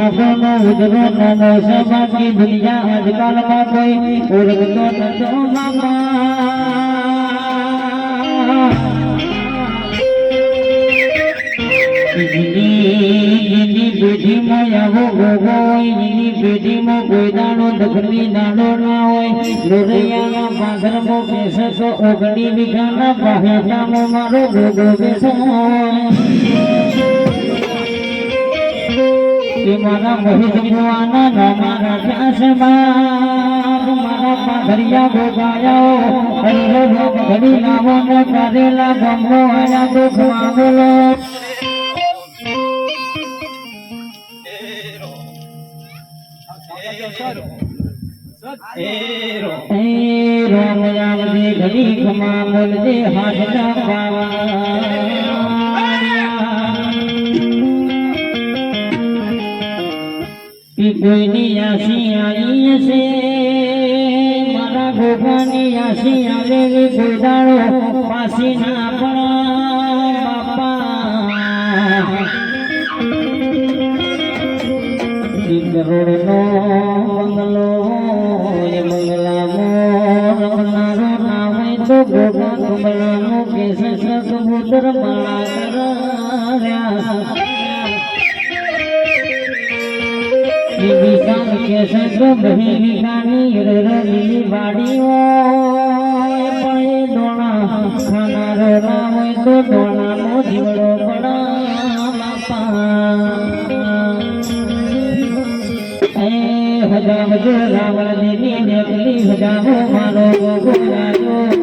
લોકોનો ઉજરો નમો સબાકી દુનિયા આજકાલમાં કોઈ ઓળખતો નતો પેઢીમાં આવો ગોગો હોય એની પેઢીમાં કોઈ દાણો દખની દાણો ના હોય લોરૈયાના પાથરમાં બેસતો ઓગણી વીઘાના બાહેટામાં મારો ગોગો બેસો કે મારા મહેશ ભુવાના નામા રાખ્યા છે મારા પાથરિયા ગોગાયાઓ હરિહરો ઘડી લાવો ને કરેલા ગમો આયા તો ખવાગોલો રોમ રામ દે ઘડી ખમા બોલ દે હાથ ના પાવા કોઈની આશી આવી હશે મારા ગોગાની આશી આવે કોઈ દાડો પાછી ના પડા બાપા કરોડનો બંગલો એ બંગલા મોરનારો નામે તો ગોગા કમલાનો કેસ કબૂતર માળા કર્યા વિશાલ કેસ બહી વિકાની રલી વાડીઓ પણ એ દોણા ખાનારો ના હોય તો દોણાનો જીવડો પડા બાપા હજામજો રાવણ દેવી નેકલી હજામો મારો ગોગો આવ્યો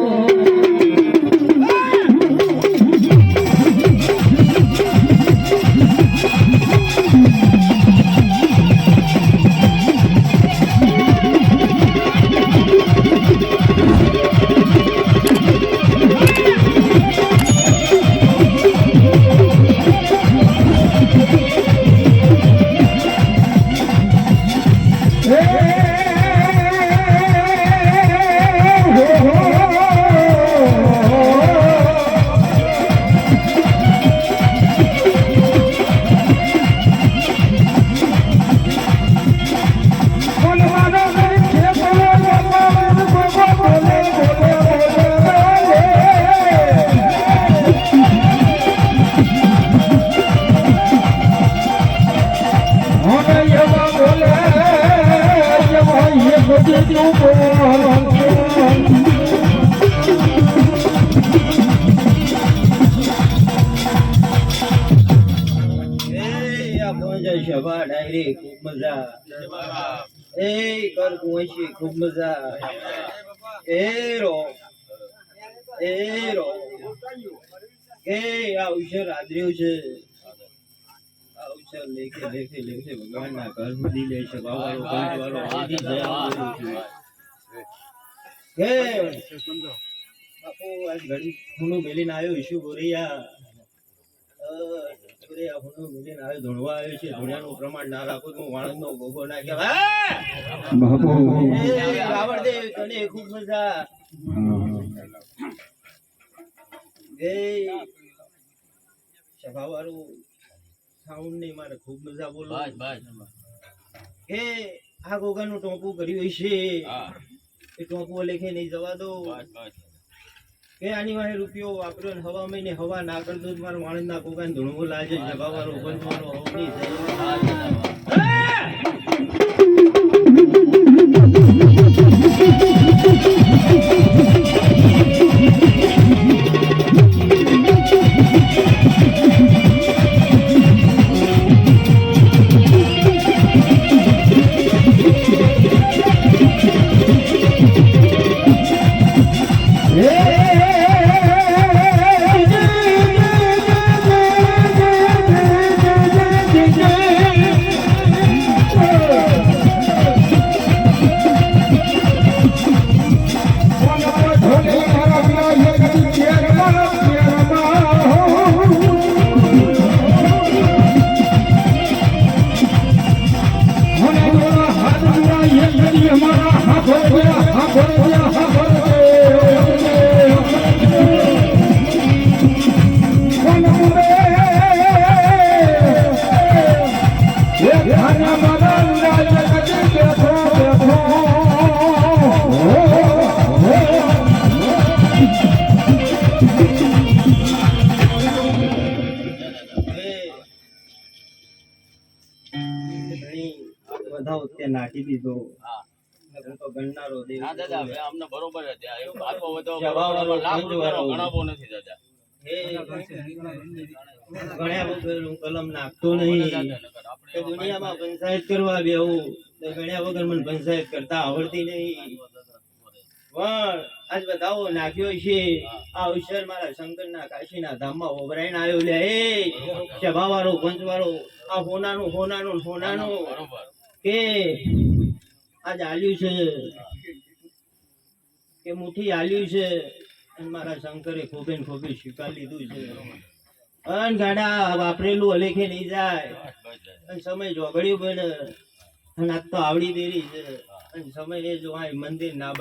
ખૂબ મજા એ અવસર આદર્યો છે અવસર લેખે લેખે લેખે ભગવાનના ઘર બધી લે છે બાવાળો કંજવાળો આદિ દયા હે બાપુ આજ ઘડી ખૂણું મેલીને આવ્યો ઈશુ ગોરૈયા ખૂણું મેલીને આવ્યો ધોણવા આવ્યો છે ધોણિયાનું પ્રમાણ ના રાખો તો વાણંદનો ગોગો ના કહેવાય બાપુ રાવણદેવ તને ખૂબ મજા એ સભાવાળું સાઉન્ડ નહીં મારે ખૂબ મજા બોલો કે આ ગોગાનું ટોપું કર્યું છે એ ટોપું લેખે નહીં જવા દો કે આની વાહે રૂપિયો વાપર્યો ને હવા મહિને હવા ના કરતો મારા વાણંદના ગોગાને ધૂણવો લાજે સભાવાળો પંચવાનો હવ નહીં વધાવો તે નાખી દીધો. હું તો ગણનારો દેવ. ના દાદા હવે અમને બરોબર જ છે. એ બાળકો બધો જવાવાળો લાખ રૂપિયાનો પંચવાળો. ગણાવો નથી દાદા. ગણ્યા વગર હું કલમ નાખતો નહીં. કે દુનિયામાં પંચાયત કરવા બેહું તો ગણ્યા વગર મને પંચાયત કરતા આવડતી નહીં. પણ આજ બતાવો નાખ્યો છે આ અવસર મારા શંકરના કાશીના ધામમાં ઓભરાઈને આવ્યો લે. એ સભાવાળો પંચવાળો આ હોનાનું હોનાનું હોનાનું બરોબર કે આજ આલ્યું છે કે મુઠ્ઠી આલ્યું છે અને મારા શંકરે ખોબે ને ખોબે સ્વીકારી લીધું છે. અન ગાડા વાપરેલું અલેખે નહીં જાય. અને સમય જોગડ્યું પણ અને આજ તો આવડી દેરી છે. અને સમય એ જો આ મંદિર ના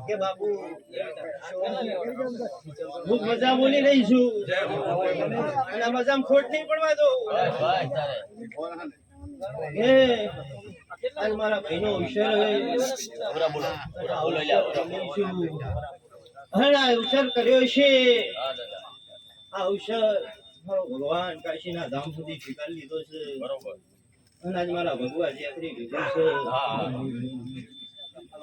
કે બાપુ હું મજા બોલી રહી છું અને મજામાં ખોટ નહીં પડવા દો. આજ મારા ભાઈનો અવસર અવસર કર્યો છે. આ અવસર મારો ભગવાન કાશીના ધામ સુધી સ્વીકાર લીધો છે. બરોબર. અને આજ મારા ભગવાન યાત્રી લીધું છે.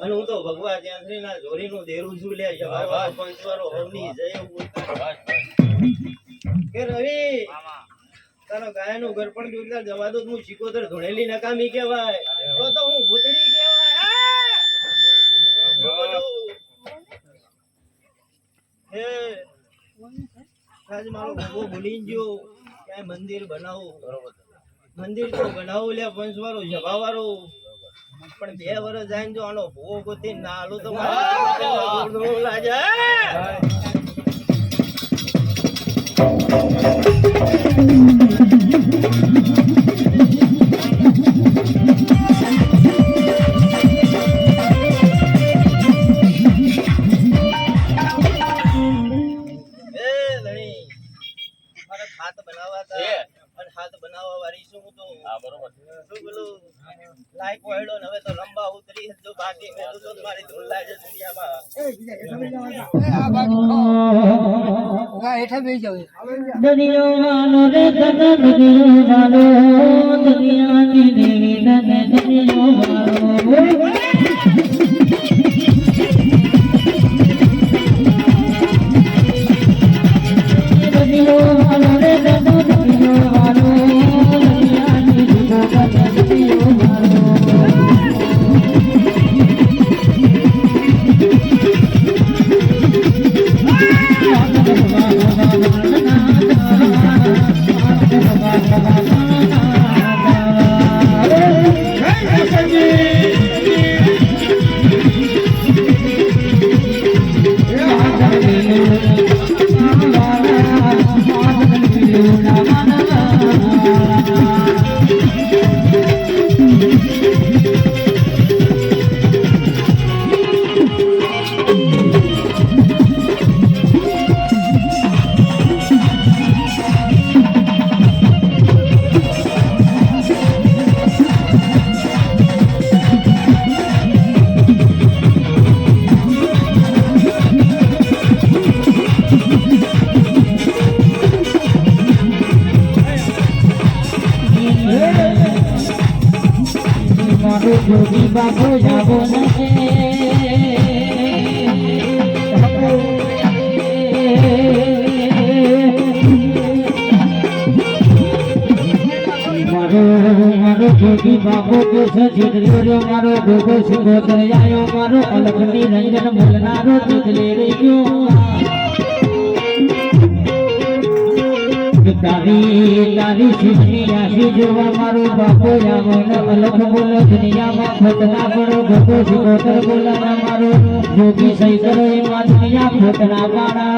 અને હું તો ભગવા ત્યાં ના જોરીનું દેરું છું લે જવાવાળો પંચવાળો હવની જય એવું બોલતા. કે રવિ તારો ગાયનું ઘર પણ જોરદાર જવા દો હું ચીકોતર ધોળેલી નકામી કહેવાય તો હું ભૂતડી કહેવાય. હે આજ મારો ભગવો ભૂલી ગયો ક્યાંય મંદિર બનાવો. મંદિર તો બનાવું લે પંચવાળો જવાવાળો પણ 2 વર્ષ જાય જો આનો ભૂવો ગોતી ના આલો તો લાગે. હાથ બનાવવા હતા અને હાથ બનાવવા વાળી શું તો બરોબર શું પેલું લાઈક વાળો ને હવે તો લંબા ઉતરી જો બાકી મેં તો મારી ધૂળ લાગે દુનિયામાં. દરિયો માનો રે દાદા દરિયો માનો દરિયાની દેવી દાદા દરિયો માનો દરિયો માનો રે દાદા દરિયો માનો દરિયાની દેવી દાદા દરિયો માનો જોગી બાપુ જાગો નથી મારો જોગી બાપુ કે સજીદ્રિયો મારો ગોગો સિંગોતર આયો મારો અલખની રંજન બોલનારો દીકરી રે ગયો તારી શિવની રાશિ જોવા મારો બાપો જાગો અલખ બોલો દુનિયામાં ખોટના પડો ગોગો સિંગોતર બોલના મારો જોગી સહી કરો એમાં દુનિયા ખોટના પાડા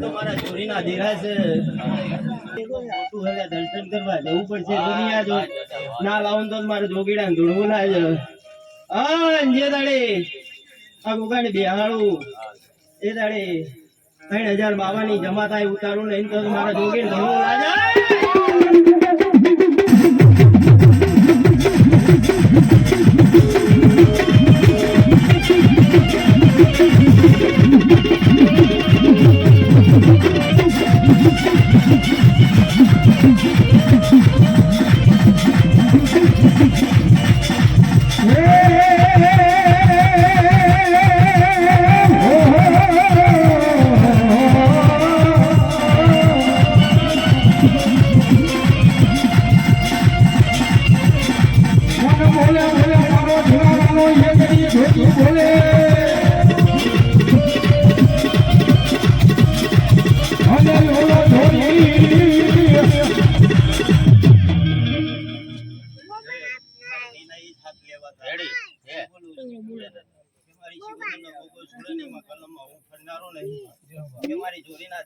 મારા ચોરીના ધીરા છે મોટું હવે દર્શન કરવા જવું પડશે દુનિયા જો ના લાવું તો મારે જોગીડા ધૂળવું ના છે જે દાડે આ ગોગાને બેહાડું એ દાડે 3000 બાવાની જમા થાય ઉતારું ને તો મારા જોગીને ધૂળવું ના જાય.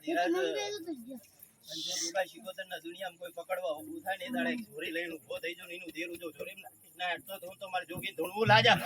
ધીરજ જો દુગા શિકોતર ના દુનિયામાં કોઈ પકડવા ઊભું થાય ને એ દાડે ચોરી લઈને ઊભો થઈ જો ને એનું દેરું જો ચોરી ના હેઠતો તો હું તો મારે જોગી ધૂણવું લાજા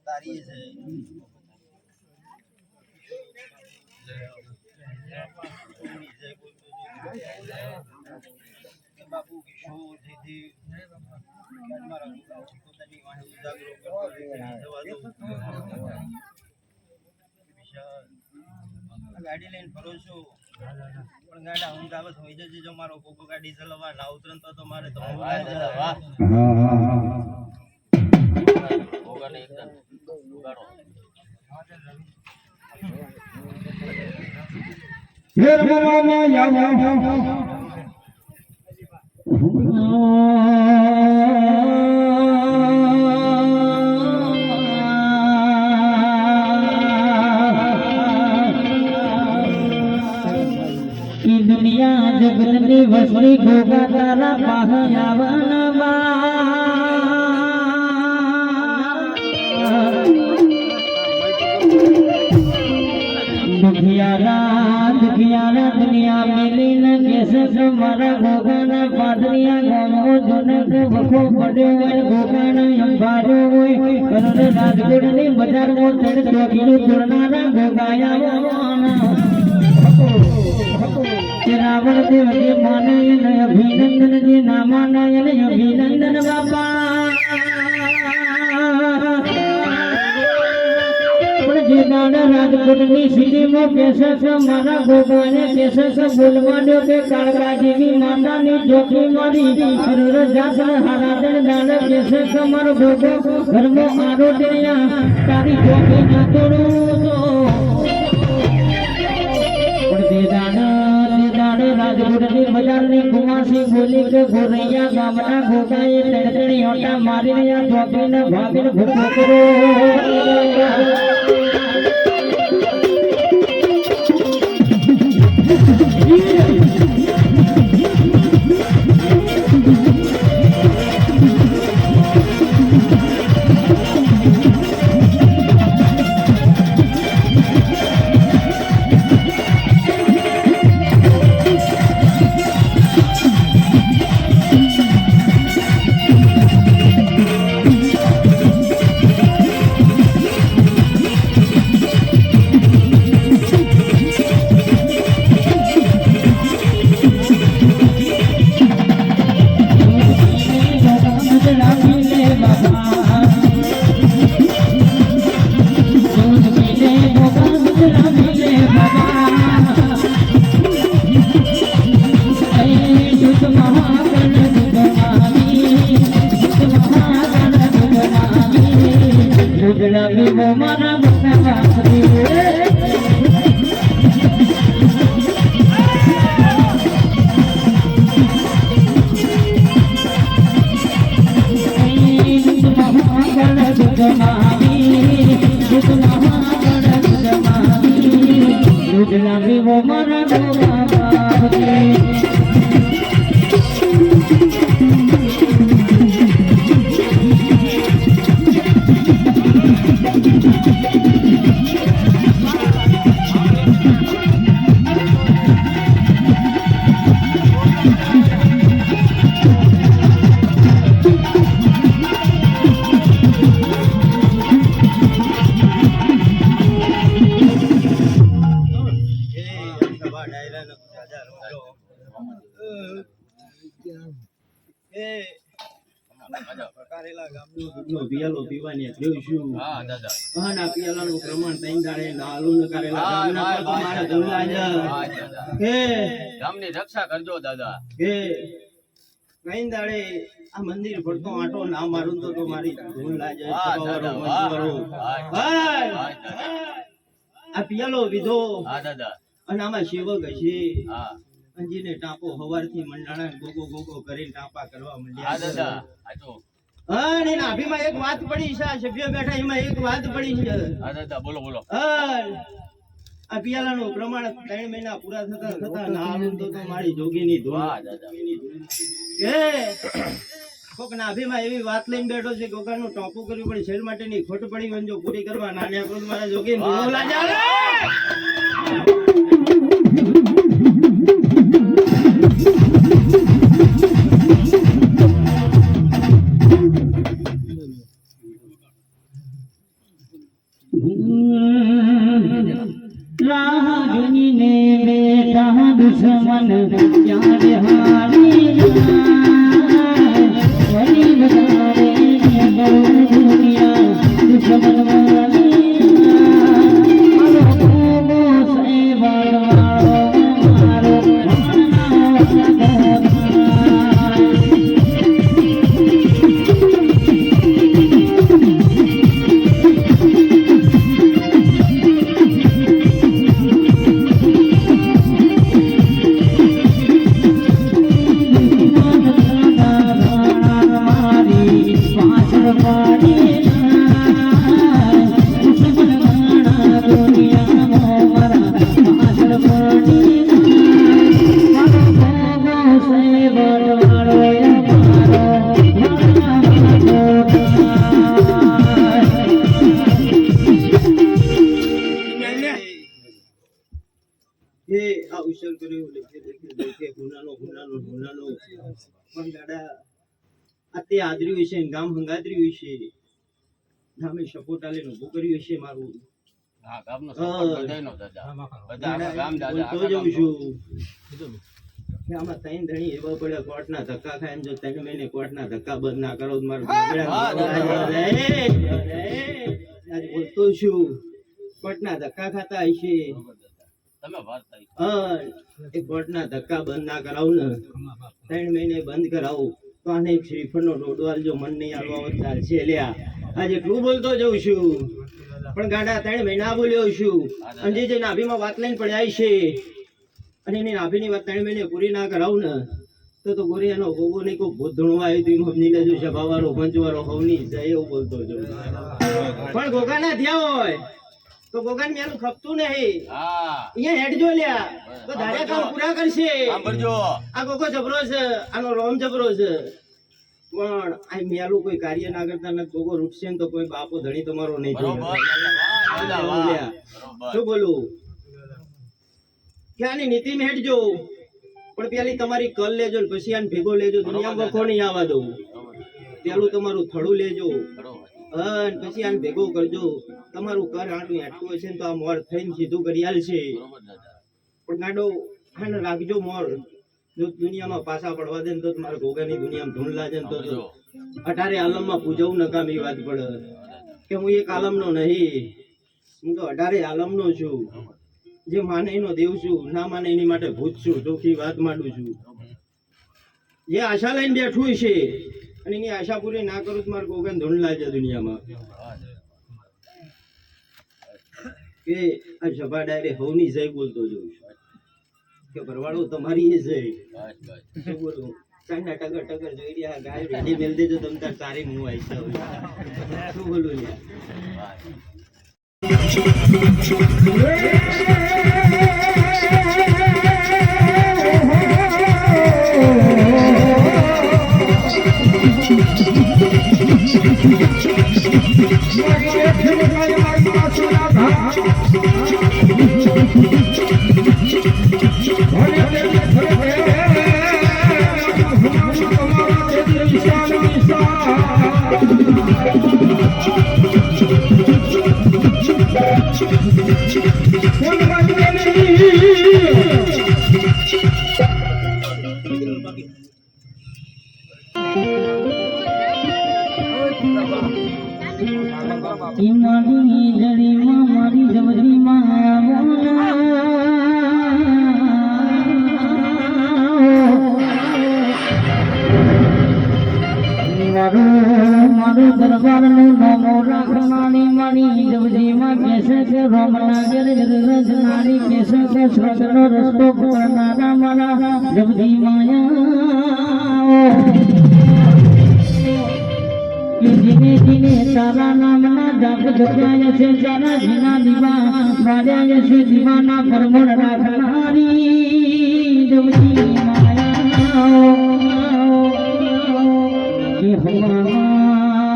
તારી છે બાપુ કિશોર દીદી પોતાની વાહે ઉજાગરો ગાડી લઈને ફરો છો પણ ગાડા હું ગાવત હોય જશે જો મારો કોકો ગાડી ચલાવવા ના ઉતરન તો મારે તો વાહ ઓગાને એકદમ ઉગાડો ફેર મવામાં યાવા ઈ દુનિયા જગતની વસણી ગોગા તારા પાહ આવનવા दुखियारा दुनिया मिली न कैसे तुम्हारा गोगाना पादरिया गामो जनक वखो पड़े हुए गोगाना अंबारो हुए करण राजकोट ने बाजार में चढ़ चौकीनु तुरनारा गोगाया वाना रावण देव के माने न अभिनंदन जी नामाना अभिनंदन बाबा રાજકોટની સીડીમાં કેસસ મારા ગોગાને કેસસ બોલવાનો કે કાળકા જેવી માતાની જોખી મારી જાત હારાદન દાન કેસસ મારો ગોગો ઘરમાં આરોડ્યા તારી જોખી ના તોડું તો રાજકોટની બજારની કુમાસી બોલી કે ગોરૈયા ગામના ગોગાએ તડતડી હોટા મારીને આ જોખીને ભાગીને ભૂખો કરો એ કારેલા ગામનો દૂધનો પિયાલો પીવાની રહ્યો છું. હા દાદા આના પિયાલાનું પ્રમાણ ત્રણ દાડે નાલું ને કારેલા ગામના પર તમારા ધૂળલા છે. હા દાદા હે ગામની રક્ષા કરજો દાદા હે ત્રણ દાડે આ મંદિર ભરતો આંટો ના મારું તો મારી ધૂળલા છે. હા દાદા વાહ આ પિયાલો વિધો હા દાદા અને આમાં સેવક હશે. હા અંજીને ટાપો હવારથી મંડાણા ગોગો ગોગો કરીને ટાપા કરવા હા માંડ્યા. દાદા આ તો અને એના નાભીમાં એક વાત પડી છે. આ સભ્ય બેઠા એમાં એક વાત પડી છે. હા દાદા બોલો બોલો આ પિયાલાનું પ્રમાણ 3 મહિના પૂરા થતા નાલું તો મારી જોગીની ધૂળ. વાહ દાદા કે કોક નાભીમાં એવી વાત લઈને બેઠો છે કે ઓગાનું ટોપું કર્યું પણ શેર માટેની ખોટ પડી વંજો પૂરી કરવા નાન્યા ક્રોધ મારા જોગી બોલા જાવે. રાહની ને બેઠા દુશ્મન ક્યારે હારી જાય વળી વધારે દુનિયા દુશ્મન વાળી મારો ગોગો સેવાળવાળો મારો આ ઉછેર કર્યો લેખે ગુનાનો પણ દાદા આ તે આદર્યું હશે ને ગામ હંગાદર્યું હશે ગામે સપોર્ટ આલે ઊભું કર્યું હશે મારું. હા ગામનો સપોર્ટ બધાયનો દાદા બધા આખા ગામ દાદા બોલતો જઉં છું કે આમાં ત્રણ ધણી એવા પડ્યા કોર્ટના ધક્કા ખાય જો 3 મહિને કોર્ટના ધક્કા બંધ ના કરો તો મારું આજ બોલતો છું કોર્ટના ધક્કા ખાતા હશે. તમે વાત થઈ એ કોર્ટના ધક્કા બંધ ના કરાવું ને 3 મહિને બંધ કરાવું તો આને એક શ્રીફળનો ડોડો આલજો મન નહીં આલવા હોત ચાલશે લ્યા. આજે એટલું બોલતો જઉં છું પણ ગાડા 3 મહિના બોલ્યો છું અને જે નાભીમાં વાત લઈને પડ્યા છે અને એની નાભીની વાત 3 મહિને પૂરી ના કરાવું ને તો ગોરી એનો ગોગો નહીં કોઈ ભૂતધણું આવ્યું તું સમજી લેજો સભાવાળો પંચવાળો હવની જાય એવું બોલતો જઉં. પણ ગોગા ના થયા હોય તો ગોગાન મેલું ખપતું નહીં. હા અહીંયા હેડજો લ્યા તો ધારે કામ પૂરા કરશે. સાંભળજો આ ગોગો જબરો છે આનો રોમ જબરો છે પણ આ મેલું કોઈ કાર્ય ના કરતા ને ગોગો રૂટશે ને તો કોઈ બાપો ધણી તમારો નહીં બરોબર જોયો. દાદા વાહ લ્યા. બરોબર શું બોલું કે આની નીતિ માં હેડજો પણ પેલી તમારી કલ લેજો ને પછી આને ભેગો લેજો. દુનિયામાં વખો નહીં આવવા દઉં. પેલું તમારું થડું લેજો બરોબર અને પછી આને ભેગો કરજો. તમારું કર આટલું આટલું હશે ને તો આ મોર થઈને સીધું કરી આલશે. બરોબર દાદા પણ ગાડો આને રાખજો મોર જો દુનિયામાં પાછા પડવા દે ને તો તમારા ગોગાની દુનિયામાં ધૂણ લાગે ને તો 18 આલમમાં પૂજવું નકામી વાત પડે કે હું એક આલમનો નહીં, હું તો 18 આલમનો છું. જે માને એનો દેવ છું, ના માને એની માટે ભૂત છું. ચોખ્ખી વાત માંડું છું. જે આશા લઈને બેઠું છે અને એની આશા પૂરી ના કરું તો મારા ગોગાને ધૂણ લાગે દુનિયામાં. કે આ સભા ડાયરે હવની જય બોલતો જોઉં છું કે ભરવાડો તમારી એ જય. શું બોલું ચાંદા ટગર ટગર જોઈ રહ્યા ગાય રેડી મેલ દેજો તમ તાર સારી હું આવી છે. શું બોલું યાર What મારું દરબારનું નામો રાખનારી મારી જવજીમાં બેસે કે રોમના ઘેર રજનારી બેસે કે સ્વર્ગનો રસ્તો કરનારા મારા જવજી માયા જીને જીને તારા નામના જાપ જપ્યા છે તારા જીના દીવા બાળ્યા છે દીવાના પરમણ રાખનારી જવજી માયા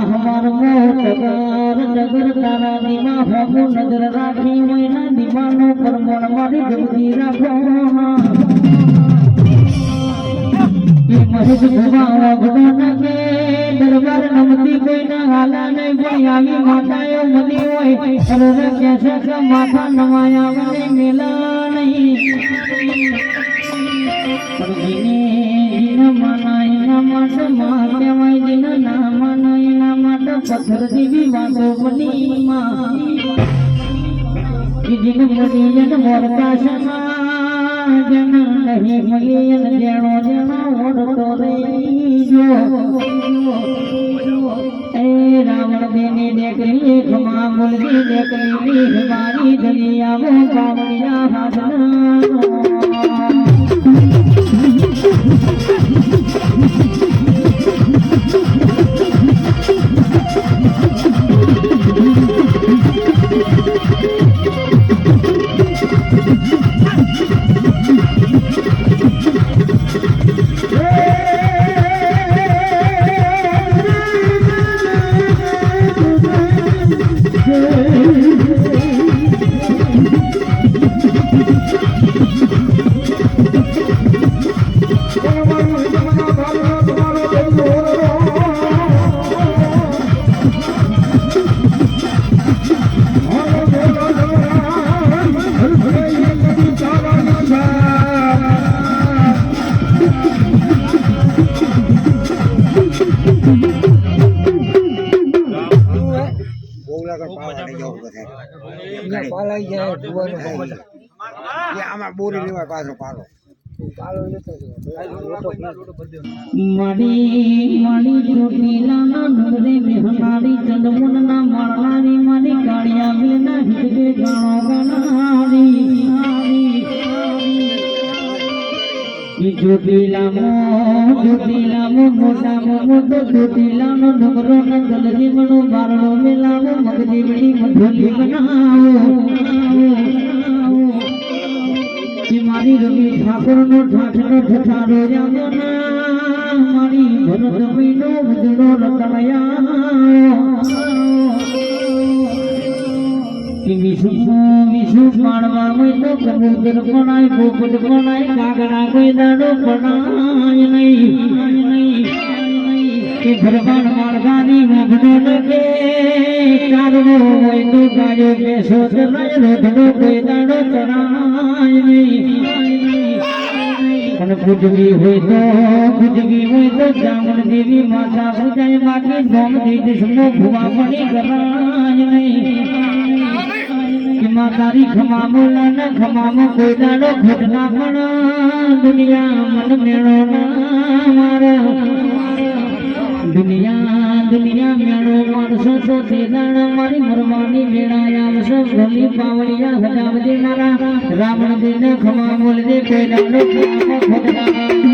हमार मोटकर नगर तारा दीवा हो नजर राखी मैना दीवानो पर मन मारी जल्दी राखो ये महेश भुवा भगवान के दरबार नमती कोई ना हाला नहीं कोई आगे मातायो मनी होय अरे कैसे का माथा नवाया मने मिला नहीं पत्थर देवी वांगो बनी मां जिन मुनियन मोरता समा जन नहीं मलियन जेणो जेणो ओरतो रे जो ए रावण देने देखली खमा मुलगी देखली हमारी दुनिया वो बावड़िया हाथना બોરી લેવાય પાછો પાલો મારી મારી ચોટીલાના ડુંગરે બેહનારી ચંદમુનના મારનારી મારી કાળિયા બેના હિતકે ગાણો ગાનારી ચોટીલામો મોટામો મોટો ચોટીલાનો ડુંગરો ના જલજીવનો બારણો મેલાવો મગજીવડી મધુલી બનાવો मारी रवि ठाकुर नो ठाठनो ठठारो जानो ना मारी भरत महीनो भजनो रतनया कि विशु विशु मानवा में तो कबूतर बनाए पोपट बनाए कागड़ा कोई दाड़ो बनाए नहीं कि भगवान मारगानी मगनो लगे कारवो होय तो गायो के सोच लय रोधनो कोई दाड़ो चढ़ाए नहीं અને પૂજવી હોય તો જામણ દેવી માતા પૂજાય બાકી ધોમ દીધો ભુવા પડી કરાય નહીં કે માતારી ખમા બોલા ને ખમામો કોઈ દાડો ઘટના પણ દુનિયા મન મેળો ના મારા દુનિયા મેળો મારસો તો તે દાડા મારી મરવાની મેળાયા આવશો ભલી પાવડિયા હજાવજે મારા રાવણ દેને ખમા બોલજે કોઈ દાડો મારા